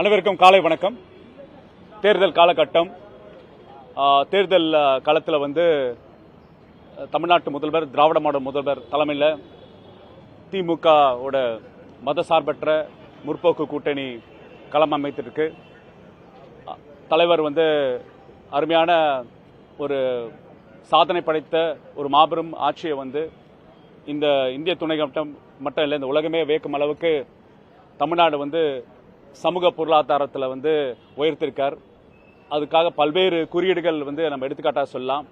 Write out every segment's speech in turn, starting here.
அனைவருக்கும் காலை வணக்கம். தேர்தல் காலகட்டம். தேர்தல் காலத்தில் வந்து தமிழ்நாட்டு முதல்வர், திராவிட மாடல் முதல்வர் தலைமையில் திமுகவோட மதசார்பற்ற முற்போக்கு கூட்டணி களம் அமைத்திருக்கு. தலைவர் வந்து அருமையான ஒரு சாதனை படைத்த ஒரு மாபெரும் ஆட்சியை வந்து இந்த இந்திய துணை மட்டும் இல்லை, இந்த உலகமே வியக்கும் அளவுக்கு தமிழ்நாடு வந்து சமூக பொருளாதாரத்தில் வந்து உயர்த்திருக்கார். அதுக்காக பல்வேறு குறியீடுகள் வந்து நம்ம எடுத்துக்காட்டாக சொல்லலாம்.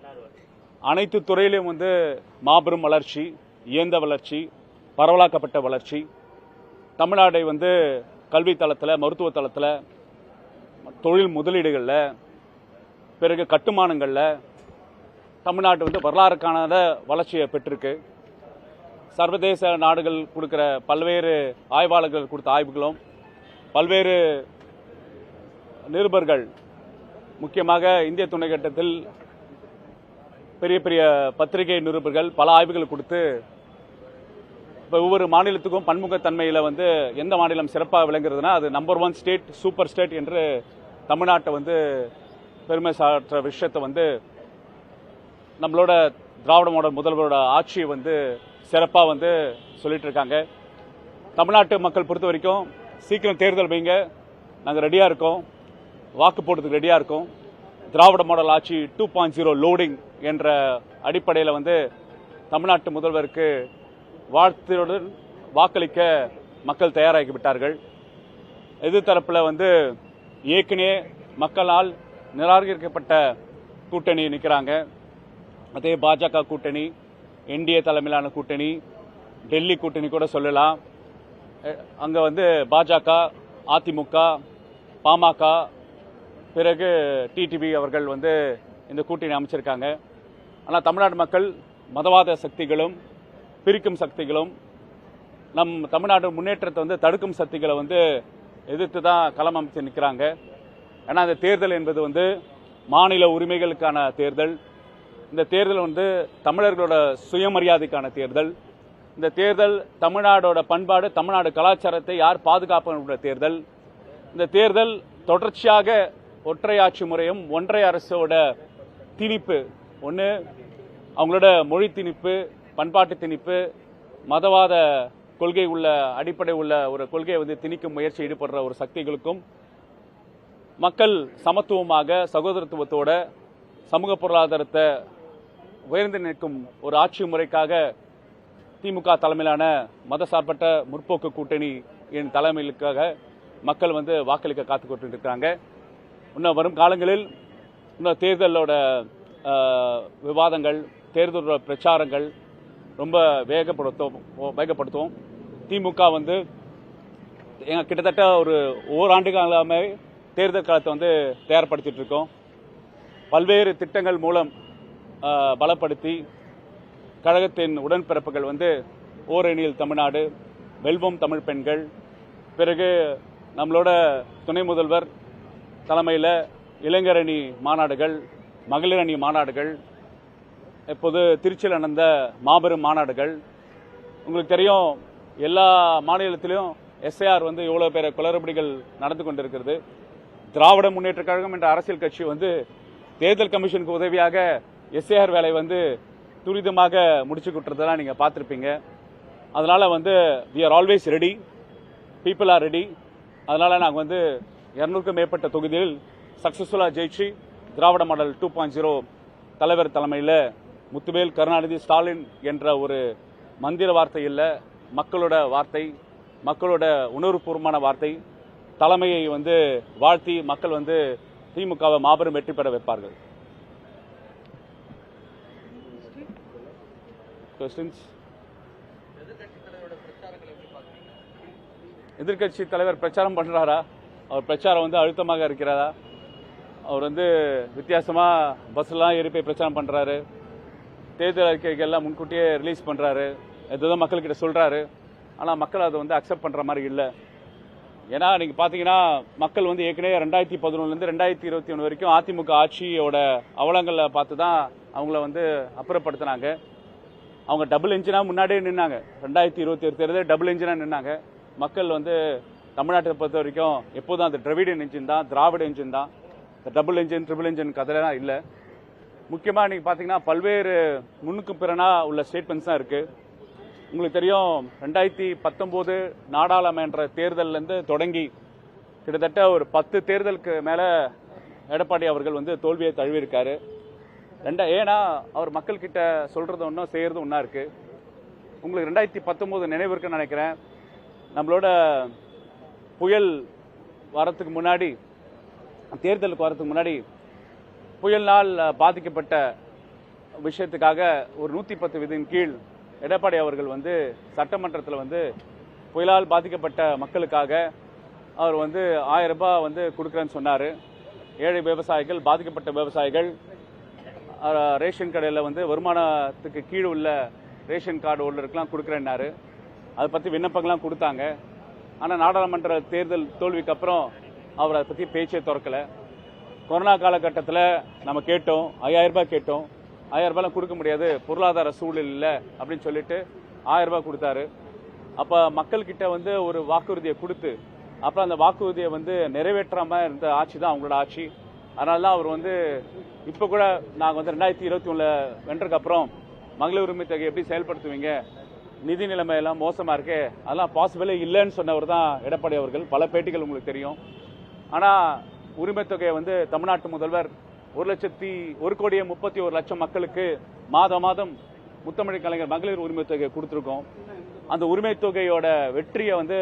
அனைத்து துறையிலும் வந்து மாபெரும் வளர்ச்சி, இயந்த வளர்ச்சி, பரவலாக்கப்பட்ட வளர்ச்சி. தமிழ்நாடை வந்து கல்வி தளத்தில், மருத்துவ தளத்தில், தொழில் முதலீடுகளில், பிறகு கட்டுமானங்களில் தமிழ்நாடு வந்து வரலாறு காணாத வளர்ச்சியை பெற்றிருக்கு. சர்வதேச நாடுகள் கொடுக்கிற பல்வேறு ஆய்வாளர்கள் கொடுத்த ஆய்வுகளும், பல்வேறு நிருபர்கள், முக்கியமாக இந்திய துணைக்கண்டத்தில் பெரிய பெரிய பத்திரிகை நிருபர்கள் பல ஆய்வுகள் கொடுத்து ஒவ்வொரு மாநிலத்துக்கும் பன்முகத்தன்மையில் வந்து எந்த மாநிலம் சிறப்பாக விளங்குறதுன்னா அது நம்பர் 1 ஸ்டேட், சூப்பர் ஸ்டேட் என்று தமிழ்நாட்டை வந்து பெருமை சாற்ற விஷயத்தை வந்து நம்மளோட திராவிட மாடல் முதல்வரோட ஆட்சியை வந்து சிறப்பாக வந்து சொல்லிட்டு இருக்காங்க. தமிழ்நாட்டு மக்கள் பொறுத்த வரைக்கும் சீக்கிரம் தேர்தல் வைங்க, நாங்கள் ரெடியாக இருக்கோம், வாக்கு போடுறதுக்கு ரெடியாக இருக்கோம். திராவிட மாடல் ஆட்சி 2.0 லோடிங் என்ற அடிப்படையில் வந்து தமிழ்நாட்டு முதல்வருக்கு வாழ்த்துடன் வாக்களிக்க மக்கள் தயாராகி விட்டார்கள். எதிர்த்தரப்பில் வந்து ஏற்கனவே மக்களால் நிராகரிக்கப்பட்ட கூட்டணி நிற்கிறாங்க. அதே பாஜக கூட்டணி, என்டிஏ தலைமையிலான கூட்டணி, டெல்லி கூட்டணி கூட சொல்லலாம். அங்கே வந்து பாஜக, அதிமுக, பாமக, பிறகு டிடிவி அவர்கள் வந்து இந்த கூட்டணி அமைச்சிருக்காங்க. ஆனால் தமிழ்நாடு மக்கள் மதவாத சக்திகளும் பிரிக்கும் சக்திகளும் நம் தமிழ்நாடு முன்னேற்றத்தை வந்து தடுக்கும் சக்திகளை வந்து எதிர்த்து தான் களம் அமைச்சு நிற்கிறாங்க. ஏன்னா இந்த தேர்தல் என்பது வந்து மாநில உரிமைகளுக்கான தேர்தல். இந்த தேர்தல் வந்து தமிழர்களோட சுயமரியாதைக்கான தேர்தல். இந்த தேர்தல் தமிழ்நாடோட பண்பாடு, தமிழ்நாடு கலாச்சாரத்தை யார் பாதுகாப்பு தேர்தல். இந்த தேர்தல் தொடர்ச்சியாக ஒற்றையாட்சி முறையும் ஒன்றை அரசோட திணிப்பு, ஒன்று அவங்களோட மொழி திணிப்பு, பண்பாட்டு திணிப்பு, மதவாத கொள்கை உள்ள அடிப்படை உள்ள ஒரு கொள்கையை வந்து திணிக்கும் முயற்சி ஈடுபடுற ஒரு சக்திகளுக்கும் மக்கள் சமத்துவமாக சகோதரத்துவத்தோட சமூக பொருளாதாரத்தை உயர்ந்து நிற்கும் ஒரு ஆட்சி முறைக்காக திமுக தலைமையிலான மதசார்பற்ற முற்போக்கு கூட்டணி என் தலைமையிலுக்காக மக்கள் வந்து வாக்களிக்க காத்துக்கொண்டு இருக்கிறாங்க. இன்னும் வரும் காலங்களில் இன்னும் தேர்தலோட விவாதங்கள், தேர்தலோட பிரச்சாரங்கள் ரொம்ப வேகப்படுத்துவோம். திமுக வந்து கிட்டத்தட்ட ஒரு ஓராண்டு காலமே தேர்தல் காலத்தை வந்து தயார்படுத்திட்டு இருக்கோம். பல்வேறு திட்டங்கள் மூலம் பலப்படுத்தி கழகத்தின் உடன்பிறப்புகள் வந்து ஓரணியில் தமிழ்நாடு, வெல்வம் தமிழ் பெண்கள், பிறகு நம்மளோட துணை முதல்வர் தலைமையில் இளைஞரணி மாநாடுகள், மகளிரணி மாநாடுகள், இப்போது திருச்சியில் நடந்த மாபெரும் மாநாடுகள். உங்களுக்கு தெரியும், எல்லா மாநிலத்திலும் எஸ்ஐஆர் வந்து எவ்வளோ பேர் குளறுபடிகள் நடந்து கொண்டிருக்கிறது. திராவிட முன்னேற்ற கழகம் என்ற அரசியல் கட்சி வந்து தேர்தல் கமிஷனுக்கு உதவியாக எஸ்ஐஆர் வேலை வந்து துரிதமாக முடிச்சு கொடுத்ததெல்லாம் நீங்கள் பார்த்துருப்பீங்க. அதனால் வந்து we are always ready, people are ready. அதனால் நாங்கள் வந்து 200க்கும் மேற்பட்ட தொகுதியில் சக்ஸஸ்ஃபுல்லாக ஜெயிச்சு திராவிட மாடல் 2.0 தலைவர் தலைமையில் முத்துவேல் கருணாநிதி ஸ்டாலின் என்ற ஒரு மந்திர வார்த்தை இல்லை, மக்களோட வார்த்தை, மக்களோட உணர்வுபூர்வமான வார்த்தை, தலைமையை வந்து வாழ்த்தி மக்கள் வந்து திமுகவை மாபெரும் வெற்றி பெற வைப்பார்கள். எதிர்கட்சி தலைவர் பிரச்சாரம் பண்றாரா? அவர் பிரச்சாரம் வந்து அழுத்தமாக இருக்கிறாரா? அவர் வந்து வித்தியாசமா பஸ்லாம் ஏறி போய் பிரச்சாரம் பண்றாரு, தேர்தல் அறிக்கைகள்லாம் முன்கூட்டியே ரிலீஸ் பண்றாரு, எதுதான் மக்கள்கிட்ட சொல்றாரு. ஆனால் மக்கள் அதை வந்து அக்செப்ட் பண்ற மாதிரி இல்லை. ஏன்னா நீங்க பாத்தீங்கன்னா மக்கள் வந்து ஏற்கனவே 2011 2021 வரைக்கும் அதிமுக ஆட்சியோட அவலங்களை பார்த்து தான் அவங்கள வந்து அப்புறப்படுத்தினாங்க. அவங்க டபுள் இன்ஜினா முன்னாடியே நின்னாங்க. 2021 தேர்தல் டபுள் இன்ஜினா நின்னாங்க. மக்கள் வந்து தமிழ்நாட்டை பொறுத்த வரைக்கும் எப்போதும் அந்த திராவிடன் என்ஜின் தான், திராவிட என்ஜின் தான். இந்த டபுள் என்ஜின், ட்ரிபிள் என்ஜின் கதையெல்லாம் இல்லை. முக்கியமாக நீங்கள் பார்த்தீங்கன்னா பல்வேறு முன்னுக்கும் பிறனா உள்ள ஸ்டேட்மெண்ட்ஸ் தான் இருக்குது. உங்களுக்கு தெரியும் 2019 நாடாளுமன்ற தேர்தலிருந்து தொடங்கி கிட்டத்தட்ட ஒரு 10 தேர்தலுக்கு மேலே எடப்பாடி அவர்கள் வந்து தோல்வியை தழுவியிருக்காரு. ஏன்னா அவர் மக்கள்கிட்ட சொல்கிறது ஒன்றும் செய்கிறது ஒன்றா இருக்குது. உங்களுக்கு 2019 நினைவு இருக்குன்னு நினைக்கிறேன். நம்மளோட புயல் வரத்துக்கு முன்னாடி, தேர்தலுக்கு வரத்துக்கு முன்னாடி புயலினால் பாதிக்கப்பட்ட விஷயத்துக்காக ஒரு 110 விதியின் கீழ் எடப்பாடி அவர்கள் வந்து சட்டமன்றத்தில் வந்து புயலால் பாதிக்கப்பட்ட மக்களுக்காக அவர் வந்து 1000 ரூபாய் வந்து கொடுக்குறேன்னு சொன்னார். ஏழை விவசாயிகள், பாதிக்கப்பட்ட விவசாயிகள் ரேஷன் கடையில் வந்து வருமானத்துக்கு கீழே உள்ள ரேஷன் கார்டு உள்ளவருக்கெல்லாம் கொடுக்குறேன்னாரு. அதை பற்றி விண்ணப்பங்கள்லாம் கொடுத்தாங்க. ஆனால் நாடாளுமன்ற தேர்தல் தோல்விக்கு அப்புறம் அவர் அதை பற்றி பேச்சே திறக்கலை. கொரோனா காலகட்டத்தில் நம்ம கேட்டோம், 5000 ரூபாய் கேட்டோம். 1000 ரூபாய்லாம் கொடுக்க முடியாது, பொருளாதார சூழல் இல்லை அப்படின்னு சொல்லிட்டு 1000 ரூபாய் கொடுத்தாரு. அப்போ மக்கள்கிட்ட வந்து ஒரு வாக்குறுதியை கொடுத்து அப்புறம் அந்த வாக்குறுதியை வந்து நிறைவேற்றாமல் இருந்த ஆட்சி தான் அவங்களோட ஆட்சி. அதனால தான் அவர் வந்து இப்போ கூட நாங்கள் வந்து 2021 வென்றதுக்கு அப்புறம் மகளிர் உரிமை தொகை எப்படி செயல்படுத்துவீங்க, நிதி நிலைமை எல்லாம் மோசமாக இருக்கே, அதெல்லாம் பாசிபிளே இல்லைன்னு சொன்னவர் தான் எடப்பாடி அவர்கள். பல பேட்டிகள் உங்களுக்கு தெரியும். ஆனால் உரிமை தொகையை வந்து தமிழ்நாட்டு முதல்வர் 1,31,31,00,000 மக்களுக்கு மாதம் மாதம் முத்தமிழ் கலைஞர் மகளிர் உரிமை தொகையை கொடுத்துருக்கோம். அந்த உரிமை தொகையோட வெற்றியை வந்து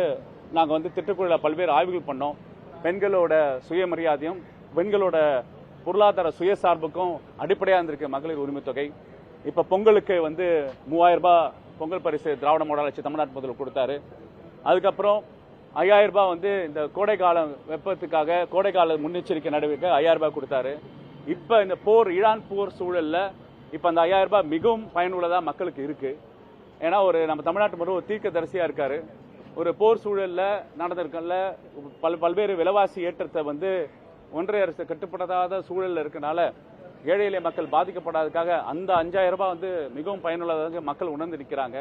நாங்கள் வந்து திட்டக்குழுவில் பல்வேறு ஆய்வுகள் பண்ணோம். பெண்களோட சுயமரியாதையும் பெண்களோட பொருளாதார சுயசார்புக்கும் அடிப்படையாக இருந்திருக்கு மகளிர் உரிமை தொகை. இப்போ பொங்கலுக்கு வந்து 3000 ரூபாய் பொங்கல் பரிசு திராவிட மாடல் ஆட்சி தமிழ்நாட்டு முதல்வர் கொடுத்தாரு. அதுக்கப்புறம் 5000 ரூபாய் வந்து இந்த கோடைக்கால வெப்பத்துக்காக கோடைக்கால முன்னெச்சரிக்கை நடவடிக்கை 5000 ரூபாய் கொடுத்தாரு. இப்போ இந்த ஈரான் போர் சூழலில் இப்போ அந்த 5000 ரூபாய் மிகவும் பயனுள்ளதாக மக்களுக்கு இருக்கு. ஏன்னா நம்ம தமிழ்நாட்டு முதல்வர் ஒரு தீர்க்கதரிசியாக இருக்காரு. ஒரு போர் சூழலில் நடந்திருக்கல பல்வேறு விலைவாசி ஏற்றத்தை வந்து ஒன்றிய அரசு கட்டுப்படாத சூழலில் இருக்கனால ஏழை எளிய மக்கள் பாதிக்கப்படாததுக்காக அந்த 5000 ரூபாய் வந்து மிகவும் பயனுள்ளதாக மக்கள் உணர்ந்து நிற்கிறாங்க.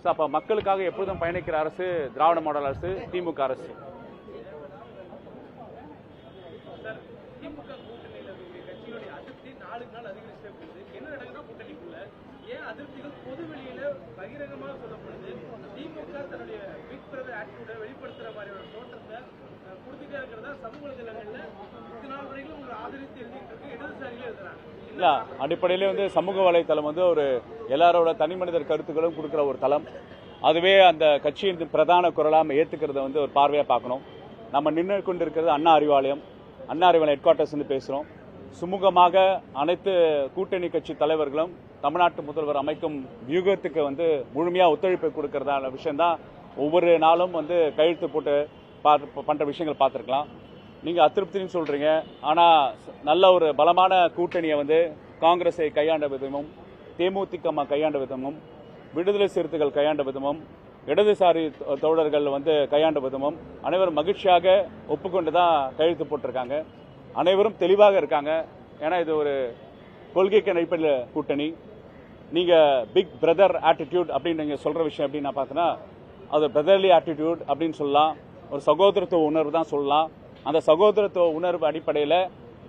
ஸோ அப்போ மக்களுக்காக எப்பொழுதும் பயணிக்கிற அரசு திராவிட மாடல் அரசு, திமுக அரசு. இல்ல, அடிப்படையிலே வந்து சமூக வலைத்தளம் வந்து ஒரு எல்லாரோட தனி மனிதர் கருத்துக்களும் கொடுக்குற ஒரு தளம். அதுவே அந்த கட்சியின் பிரதான குரலாக ஏற்றுக்கிறத வந்து ஒரு பார்வையாக பார்க்கணும். நம்ம நின்று கொண்டு இருக்கிறது அண்ணா அறிவாலயம் ஹெட் குவார்ட்டர்ஸ் பேசுகிறோம். சுமூகமாக அனைத்து கூட்டணி கட்சி தலைவர்களும் தமிழ்நாட்டு முதல்வர் அமைக்கும் வியூகத்துக்கு வந்து முழுமையாக ஒத்துழைப்பு கொடுக்கறதான விஷயம்தான் ஒவ்வொரு நாளும் வந்து கையெழுத்து போட்டு பண்ணுற விஷயங்கள் பார்த்துருக்கலாம். நீங்கள் அதிருப்தின்னு சொல்கிறீங்க. ஆனால் நல்ல ஒரு பலமான கூட்டணியை வந்து காங்கிரஸை கையாண்ட விதமும், தேமுதிக கையாண்ட விதமும், விடுதலை சிறுத்தைகள் கையாண்ட விதமும், இடதுசாரி தோழர்கள் வந்து கையாண்ட விதமும் அனைவரும் மகிழ்ச்சியாக ஒப்புக்கொண்டு தான் கையெழுத்து போட்டிருக்காங்க. அனைவரும் தெளிவாக இருக்காங்க. ஏன்னா இது ஒரு கொள்கைக்கு அடிப்படையில் கூட்டணி. நீங்கள் பிக் பிரதர் ஆட்டிடியூட் அப்படின்னு நீங்கள் சொல்கிற விஷயம் அப்படின்னு நான் பார்த்தேன்னா அது பிரதர்லி ஆட்டிடியூட் அப்படின்னு சொல்லலாம். ஒரு சகோதரத்துவ உணர்வு தான் சொல்லலாம். அந்த சகோதரத்துவ உணர்வு அடிப்படையில்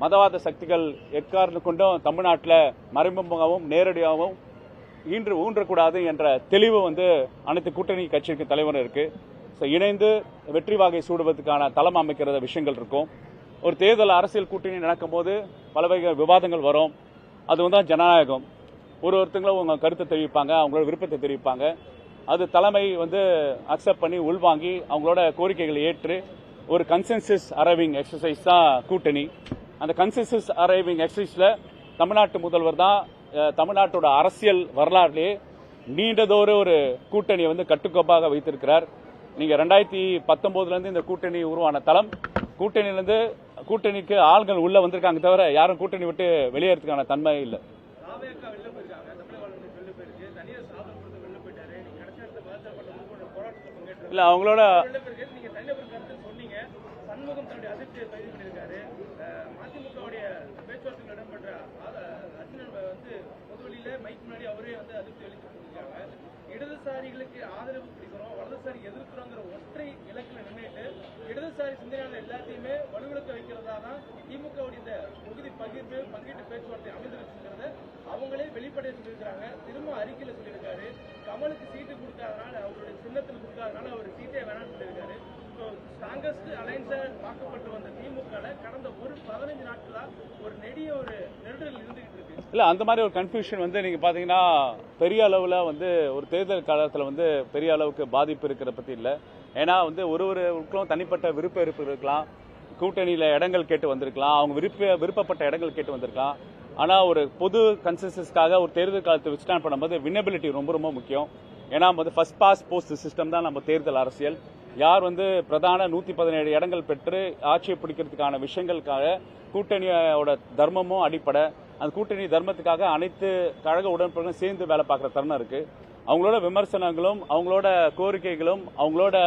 மதவாத சக்திகள் எக்காரணம் கொண்டும் தமிழ்நாட்டில் மறைமுகமாகவும் நேரடியாகவும் ஊன்றக்கூடாது என்ற தெளிவு வந்து அனைத்து கூட்டணி கட்சிக்கு தலைவர் இருக்கு. இணைந்து வெற்றி வாகை சூடுவதற்கான தளம் அமைக்கிற விஷயங்கள் இருக்கும். ஒரு தேர்தல் அரசியல் கூட்டணி நடக்கும் போது பல வகை விவாதங்கள் வரும். அது வந்து ஜனநாயகம். ஒருத்தங்களும் உங்க கருத்தை தெரிவிப்பாங்க, அவங்களோட விருப்பத்தை தெரிவிப்பாங்க. அது தலைமை வந்து அக்செப்ட் பண்ணி உள்வாங்கி அவங்களோட கோரிக்கைகளை ஏற்று ஒரு கன்சென்சஸ் அரைவிங் எக்ஸசைஸ் தான் கூட்டணி. அந்த கன்சென்சஸ் அரைவிங் எக்ஸசைஸ்ல தமிழ்நாட்டு முதல்வர் தான் தமிழ்நாட்டோட அரசியல் வரலாறுலேயே நீண்டதோறு ஒரு கூட்டணியை வந்து கட்டுக்கோப்பாக வைத்திருக்கிறார். நீங்க 2019 இந்த கூட்டணி உருவான தளம், கூட்டணிக்கு ஆள்கள் உள்ள வந்திருக்காங்க தவிர யாரும் கூட்டணி விட்டு வெளியேறதுக்கான தன்மை இல்லை. இல்ல அவங்களோட இடதுசாரிகளுக்கு ஆதரவு கொடுக்கிறோம், வலதுசாரி எதிர்க்கிறோங்கிற ஒற்றை இலக்கில் நின்றுட்டு இடதுசாரி சிந்தனையான எல்லாத்தையுமே வலுவிலக்க வைக்கிறதா தான் திமுகவுடைய இந்த தொகுதி பங்கீட்டு பேச்சுவார்த்தை அமைந்திருக்குங்கிறத அவங்களே வெளிப்படைய சொல்லியிருக்காங்க. திரும்ப அறிக்கையில சொல்லியிருக்காரு, கமலுக்கு சீட்டு கொடுக்காதனால, அவருடைய சின்னத்தில் கொடுக்காதனால அவர் சீட்டே வேணாம்னு சொல்லியிருக்காரு. ஸ்ட்ராங்கஸ்ட் அலைன்ஸா பார்க்கப்பட்டு வந்த திமுக கடந்த ஒரு 15 நாட்களா ஒரு நெடிய ஒரு நெருடல் இருந்துகிட்டு இருக்கு. இல்ல அந்த மாதிரி ஒரு கன்ஃபியூஷன் வந்து நீங்க பாத்தீங்கன்னா பெரிய அளவுல வந்து ஒரு தேர்தல் காலத்துல வந்து பெரிய அளவுக்கு பாதிப்பு இருக்கிற பத்தி இல்ல. ஏன்னா வந்து ஒருவருக்கும் தனிப்பட்ட விருப்ப இருக்கலாம், கூட்டணியில இடங்கள் கேட்டு வந்திருக்கலாம், அவங்க விருப்பப்பட்ட இடங்கள் கேட்டு வந்திருக்கலாம். ஆனா ஒரு பொது கன்சென்சஸ்க்காக ஒரு தேர்தல் காலத்தை விஸ்டாண்ட் பண்ணும்போது வினபிலிட்டி ரொம்ப ரொம்ப முக்கியம். ஏன்னா வந்து ஃபர்ஸ்ட் பாஸ் போஸ்ட் சிஸ்டம் தான் நம்ம தேர்தல் அரசியல். யார் வந்து பிரதான 117 இடங்கள் பெற்று ஆட்சியை பிடிக்கிறதுக்கான விஷயங்களுக்காக கூட்டணியோட தர்மமும் அடிப்படை, அந்த கூட்டணி தர்மத்துக்காக அனைத்து கழக உடன்பிறகும் சேர்ந்து வேலை பார்க்குற தருணம் இருக்கு. அவங்களோட விமர்சனங்களும் அவங்களோட கோரிக்கைகளும் அவங்களோட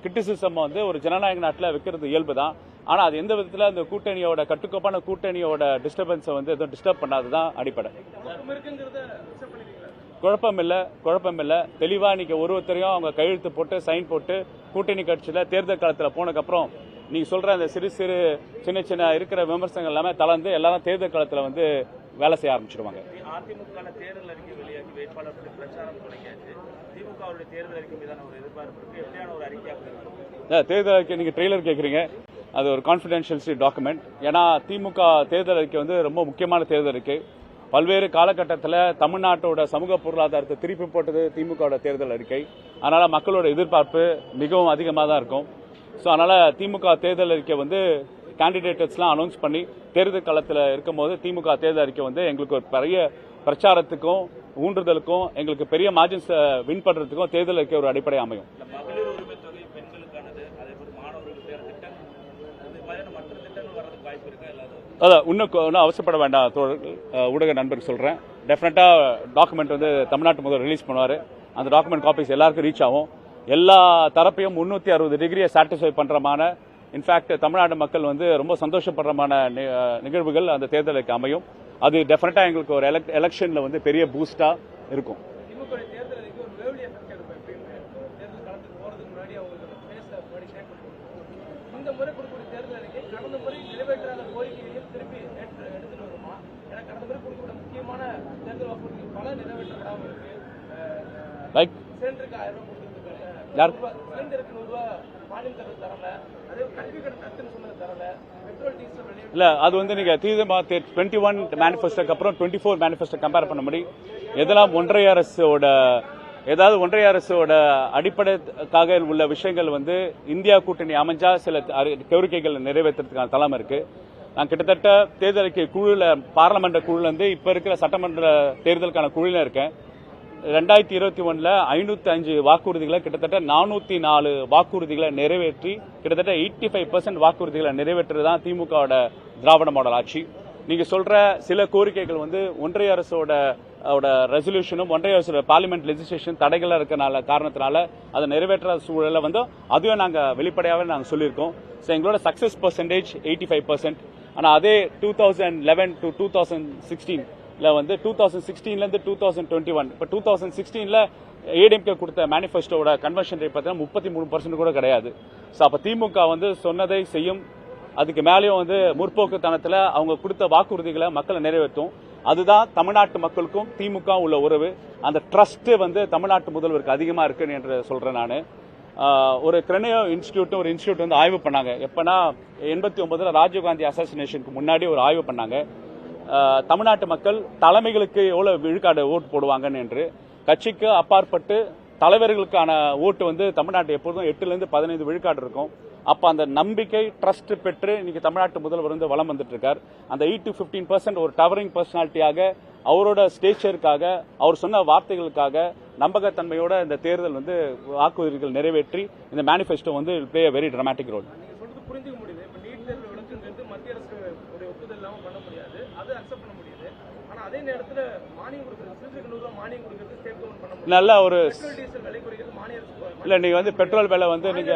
கிரிட்டிசிசம் வந்து ஒரு ஜனநாயக நாட்டில் வைக்கிறது இயல்பு தான். ஆனால் அது எந்த விதத்தில் அந்த கூட்டணியோட கட்டுக்கோப்பான கூட்டணியோட டிஸ்டர்பன்ஸை வந்து எதுவும் டிஸ்டர்ப் பண்ணாததுதான் அடிப்படை. குழப்பம் இல்லை. தெளிவா நீங்க ஒருத்தரையும் அவங்க கையெழுத்து போட்டு சைன் போட்டு கூட்டணி கட்சியில தேர்தல் காலத்தில் போனதுக்கப்புறம் நீங்க சொல்ற அந்த சிறு சின்ன இருக்கிற விமர்சனங்கள் எல்லாமே தளர்ந்து எல்லாரும் தேர்தல் காலத்தில் வந்து வேலை செய்ய ஆரம்பிச்சிருவாங்க. அதிமுக தேர்தல் அறிக்கை வெளியாகி வேட்பாளர்களுக்கு பிரச்சாரம் தொடங்கியாச்சு. திமுக தேர்தல் அறிக்கை மீதான ஒரு எதிர்பார்ப்பு இருக்கு. எப்படியான ஒரு அறிக்கையாக தேர்தல் அறிக்கை நீங்க ட்ரெய்லர் கேட்குறீங்க, அது ஒரு கான்ஃபிடென்ஷியல் டாக்குமெண்ட். ஏன்னா திமுக தேர்தல் அறிக்கை வந்து ரொம்ப முக்கியமான தேர்தல் அறிக்கை. பல்வேறு காலகட்டத்தில் தமிழ்நாட்டோட சமூக பொருளாதாரத்தை திருப்பி போட்டது திமுக தேர்தல் அறிக்கை. அதனால மக்களோட எதிர்பார்ப்பு மிகவும் அதிகமாக தான் இருக்கும். ஸோ அதனால திமுக தேர்தல் அறிக்கை வந்து கேண்டிடேட்ஸ்லாம் அனௌன்ஸ் பண்ணி தேர்தல் காலத்தில் இருக்கும்போது திமுக தேர்தல் அறிக்கை வந்து எங்களுக்கு ஒரு பெரிய பிரச்சாரத்துக்கும் ஊன்றுதலுக்கும் எங்களுக்கு பெரிய மார்ஜின்ஸ் வின் பண்றதுக்கும் தேர்தல் அறிக்கை ஒரு அடிப்படை அமையும். மகளிர் உரிமை தொகை பெண்களுக்கானது, அதே போல மாணவர்களுக்கு திட்டம், மற்ற திட்டங்கள் வர்றதுக்கு வாய்ப்பு இருக்கா? அதான் இன்னும் அவசரப்பட வேண்டாம் ஊடக நண்பருக்கு சொல்றேன். டெஃபினட்டா டாக்குமெண்ட் வந்து தமிழ்நாட்டு முதல் ரிலீஸ் பண்ணுவாரு. அந்த டாக்குமெண்ட் காப்பீஸ் எல்லாருக்கும் ரீச் ஆகும். எல்லா தரப்பையும் 360 டிகிரியை சாட்டிஸ்ஃபை பண்றமான, இன்ஃபேக்ட் தமிழ்நாடு மக்கள் வந்து ரொம்ப சந்தோஷப்படுறமான நிகழ்வுகள் அந்த தேர்தலுக்கு அமையும். அது டெஃபினட்டா எங்களுக்கு ஒரு எலெக்ஷன்ல வந்து பெரிய பூஸ்டா இருக்கும். லைக் இல்ல அது வந்து நீங்க 21 மேனிஃபெஸ்டோக்கு அப்புறம் 24 மேனிஃபெஸ்டோ கம்பேர் பண்ண முடியும். எதெல்லாம் ஒன்றிய அரசோட அடிப்படைக்காக உள்ள விஷயங்கள் வந்து இந்தியா கூட்டணி அமைஞ்சா சில கோரிக்கைகள் நிறைவேற்றுறதுக்கான தலைமை இருக்கு. நான் கிட்டத்தட்ட தேர்தல் அறிக்கை குழுல பார்லமெண்ட் குழுல இருந்து இப்ப இருக்கிற சட்டமன்ற தேர்தலுக்கான குழுல இருக்கேன். 2021 505 வாக்குறுதிகளை கிட்டத்தட்ட 404 வாக்குறுதிகளை நிறைவேற்றி கிட்டத்தட்ட 85% வாக்குறுதிகளை நிறைவேற்றுதான் திமுகவோட திராவிட மாடல் ஆட்சி. நீங்க சொல்ற சில கோரிக்கைகள் வந்து ஒன்றிய அரசோட ரெசல்யூஷனும் ஒன்றிய அரசோட பார்லிமெண்ட் லெஜிஸ்லேஷன் தடைகளா இருக்கனால காரணத்தினால அதை நிறைவேற்ற சூழல வந்து அதுவே நாங்க வெளிப்படையாவே நாங்க சொல்லியிருக்கோம். எங்களோட சக்சஸ் பெர்சன்டேஜ் 85%. ஆனா அதே 2011 to 2016 வந்து 2016ல இருந்து 2021 இப்ப 2016ல ஏடிஎம்கே கொடுத்த மேனிஃபெஸ்டோட கன்வர்ஷன் ரேட் பார்த்தீங்கன்னா 33% கூட கிடையாது. அப்ப திமுக வந்து சொன்னதை செய்யும், அதுக்கு மேலேயும் வந்து முற்போக்குத்தனத்துல அவங்க கொடுத்த வாக்குறுதிகளை மக்களை நிறைவேற்றும். அதுதான் தமிழ்நாட்டு மக்களுக்கும் திமுக உள்ள உறவு. அந்த ட்ரஸ்ட் வந்து தமிழ்நாட்டு முதல்வருக்கு அதிகமா இருக்கு என்று சொல்றேன் நான். ஒரு கிரெனியோ இன்ஸ்டிடியூட் ஒரு இன்ஸ்டிடியூட் வந்து ஆய்வு பண்ணாங்க. எப்பனா 89ல ராஜீவ்காந்தி அசாசினேஷனுக்கு முன்னாடி ஒரு ஆய்வு பண்ணாங்க. தமிழ்நாட்டு மக்கள் தலைமைகளுக்கு எவ்வளவு விழுக்காடு ஓட்டு போடுவாங்கன்னு என்று. கட்சிக்கு அப்பாற்பட்டு தலைவர்களுக்கான ஓட்டு வந்து தமிழ்நாட்டு எப்போதும் 8ல இருந்து 15 விழுக்காடு இருக்கும். அப்ப அந்த நம்பிக்கை ட்ரஸ்ட் பெற்று இன்னைக்கு தமிழ்நாட்டு முதல்வர் வந்து வலம் வந்துட்டு இருக்கார். அந்த 8 to 15% ஒரு டவரிங் பர்சனாலிட்டியாக அவரோட ஸ்டேச்சருக்காக அவர் சொன்ன வார்த்தைகளுக்காக நம்பகத்தன்மையோட இந்த தேர்தல் வந்து வாக்குறுதிகள் நிறைவேற்றி இந்த மேனிஃபெஸ்டோ வந்து play a very dramatic role. நல்ல ஒரு இல்ல நீங்க வந்து பெட்ரோல் விலை வந்து நீங்க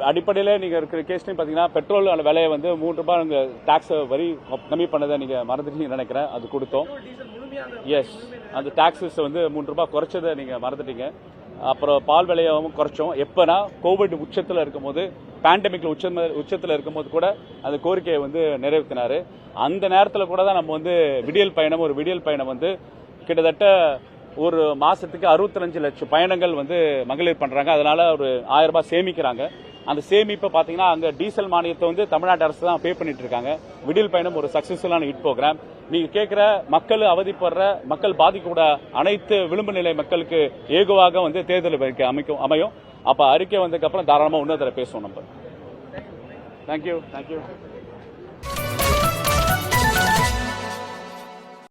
அடிப்படையில நீங்க இருக்கிற கேஸ்லயும் பாத்தீங்கன்னா பெட்ரோல் விலையை வந்து ₹3 டாக்ஸ் வரி கம்மி பண்ணதை நீங்க மறந்துட்டீங்கன்னு நினைக்கிறேன். அது கொடுத்தோம். கம்மியா அந்த எஸ், அந்த டாக்ஸஸ் வந்து ₹3 குறைச்சதை நீங்கள் மறந்துட்டீங்க. அப்புறம் பால் விலையாகவும் குறைச்சோம். எப்போனா கோவிட் உச்சத்தில் இருக்கும்போது, பேண்டமிக்ல உச்சத்தில் இருக்கும்போது கூட அந்த கோரிக்கையை வந்து நிறைவேற்றினார். அந்த நேரத்தில் கூட தான் நம்ம வந்து விடியல் பயணம் வந்து கிட்டத்தட்ட ஒரு மாசத்துக்கு 65 லட்சம் பயணங்கள் வந்து மகளிர் பண்றாங்க. அதனால ஒரு ₹1000 சேமிக்கிறாங்க. அந்த சேமிப்பை பார்த்தீங்கன்னா அங்கே டீசல் மானியத்தை வந்து தமிழ்நாடு அரசு தான் பே பண்ணிட்டு இருக்காங்க. விடியல் பயணம் ஒரு சக்சஸ்ஃபுல்லான ஹிட் ப்ரோக்ராம். நீங்க கேட்கிற மக்கள் அவதிப்படுற, மக்கள் பாதிக்கூட அனைத்து விளிம்பு நிலை மக்களுக்கு ஏகுவாக வந்து தேர்தல் அமையும். அப்ப அறிக்கை வந்ததுக்கு அப்புறம் தாராளமா இன்னொரு பேசுவோம் நம்ம. தேங்க்யூ.